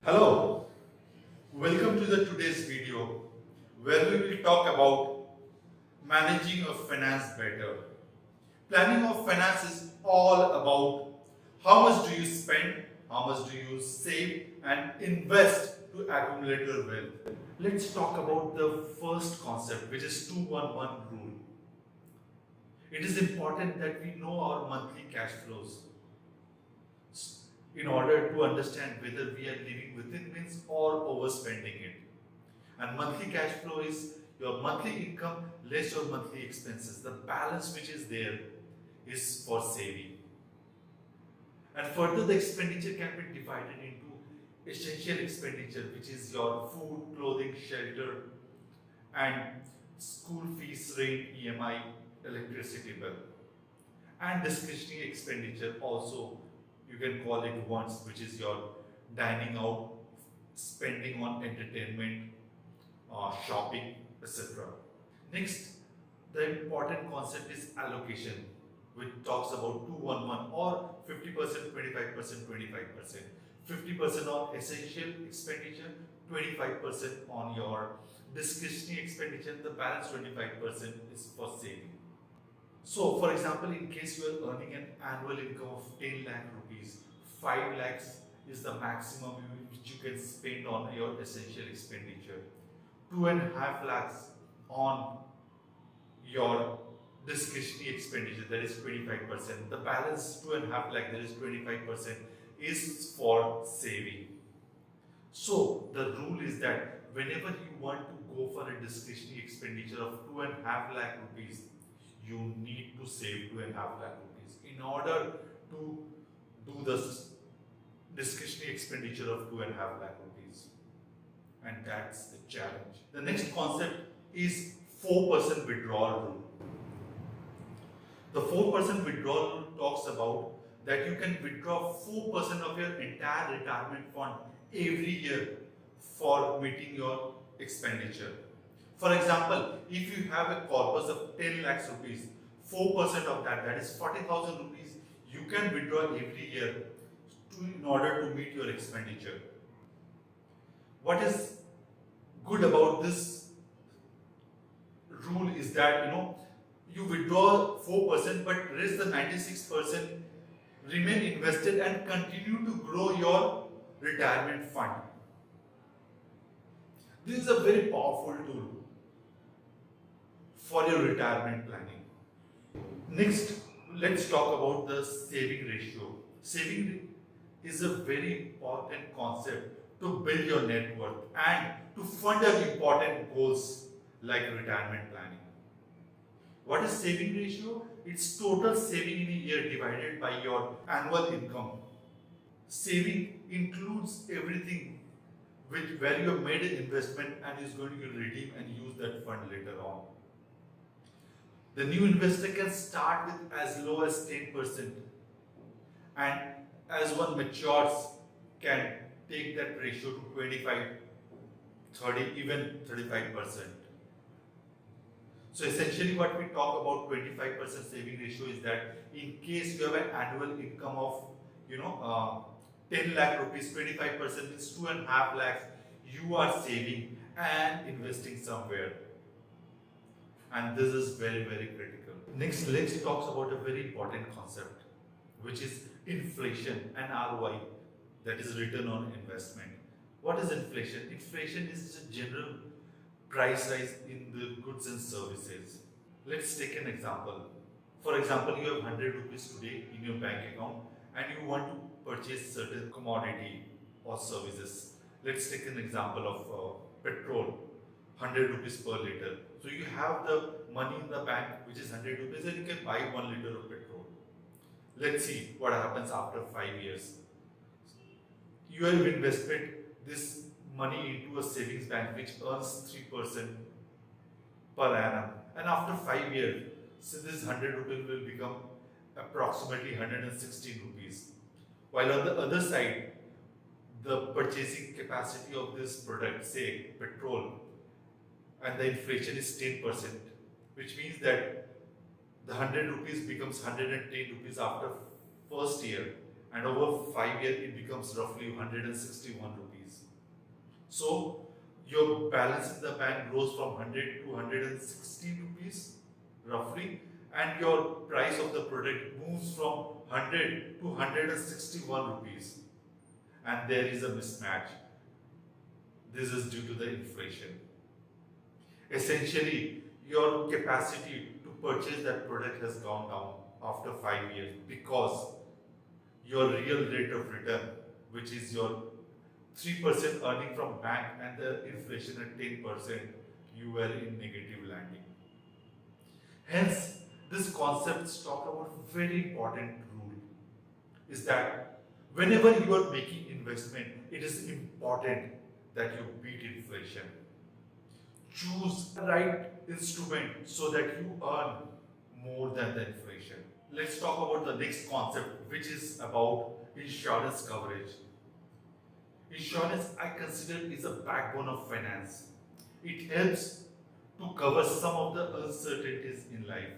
Hello, welcome to the today's video where we will talk about managing a finance better. Planning of finance is all about how much do you spend, how much do you save and invest to accumulate your wealth. Let's talk about the first concept, which is 211 rule. It is important that we know our monthly cash flows in order to understand whether we are living within means or overspending it. And monthly cash flow is your monthly income less your monthly expenses. The balance which is there is for saving. And further, the expenditure can be divided into essential expenditure, which is your food, clothing, shelter, and school fees, rent, EMI, electricity bill. And discretionary expenditure also, you can call it wants, which is your dining out, spending on entertainment, shopping, etc. Next, the important concept is allocation, which talks about 211 or 50%, 25%, 25%. 50% on essential expenditure, 25% on your discretionary expenditure, the balance 25% is for saving. So, for example, in case you are earning an annual income of 10 lakh rupees, 5 lakhs is the maximum which you can spend on your essential expenditure. 2.5 lakhs on your discretionary expenditure, that is 25%. The balance 2.5 lakh, that is 25%, is for saving. So the rule is that whenever you want to go for a discretionary expenditure of 2.5 lakh rupees, you need to save 2.5 lakh rupees in order to do the discretionary expenditure of 2.5 lakh rupees. And that's the challenge. The next concept is 4% withdrawal rule. The 4% withdrawal rule talks about that you can withdraw 4% of your entire retirement fund every year for meeting your expenditure. For example, if you have a corpus of 10 lakhs rupees, 4% of that, that is 40,000 rupees, you can withdraw every year in order to meet your expenditure. What is good about this rule is that you withdraw 4%, but rest the 96% remain invested and continue to grow your retirement fund. This is a very powerful tool for your retirement planning. Next, let's talk about the saving ratio. Saving is a very important concept to build your net worth and to fund your important goals like retirement planning. What is saving ratio? It's total saving in a year divided by your annual income. Saving includes everything where you have made an investment and is going to redeem and use that fund later on. The new investor can start with as low as 10%, and as one matures can take that ratio to 25, 30, even 35%. So essentially what we talk about 25% saving ratio is that in case you have an annual income of 10 lakh rupees, 25% means 2.5 lakhs you are saving and investing somewhere. And this is very, very critical. Next, let's talk about a very important concept, which is inflation and ROI, that is return on investment. What is inflation? Inflation is a general price rise in the goods and services. Let's take an example. For example, you have 100 rupees today in your bank account and you want to purchase certain commodity or services. Let's take an example of petrol, 100 rupees per liter. So you have the money in the bank which is 100 rupees and you can buy 1 liter of petrol. Let's see what happens after 5 years. You have invested this money into a savings bank which earns 3% per annum, and after 5 years, so this 100 rupees will become approximately 116 rupees. While on the other side, the purchasing capacity of this product, say petrol, and the inflation is 10%, which means that the 100 rupees becomes 110 rupees after first year, and over 5 years it becomes roughly 161 rupees. So your balance in the bank grows from 100 to 160 rupees roughly, and your price of the product moves from 100 to 161 rupees, and there is a mismatch. This is due to the inflation. Essentially, your capacity to purchase that product has gone down after 5 years because your real rate of return, which is your 3% earning from bank and the inflation at 10%, you were in negative landing. Hence, this concept talk about very important rule is that whenever you are making investment, it is important that you beat inflation. Choose the right instrument so that you earn more than the inflation. Let's talk about the next concept, which is about insurance coverage. Insurance, I consider, is a backbone of finance. It helps to cover some of the uncertainties in life.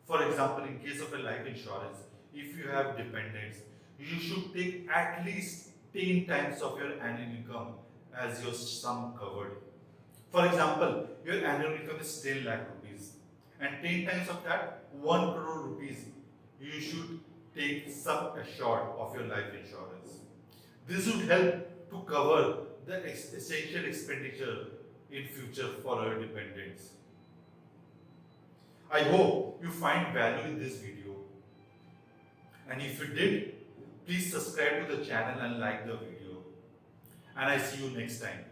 For example, in case of a life insurance, if you have dependents, you should take at least 10 times of your annual income as your sum covered. For example, your annual income is 10 lakh rupees, and 10 times of that, 1 crore rupees, you should take sum assured of your life insurance. This would help to cover the essential expenditure in future for our dependents. I hope you find value in this video, and if you did, please subscribe to the channel and like the video, and I see you next time.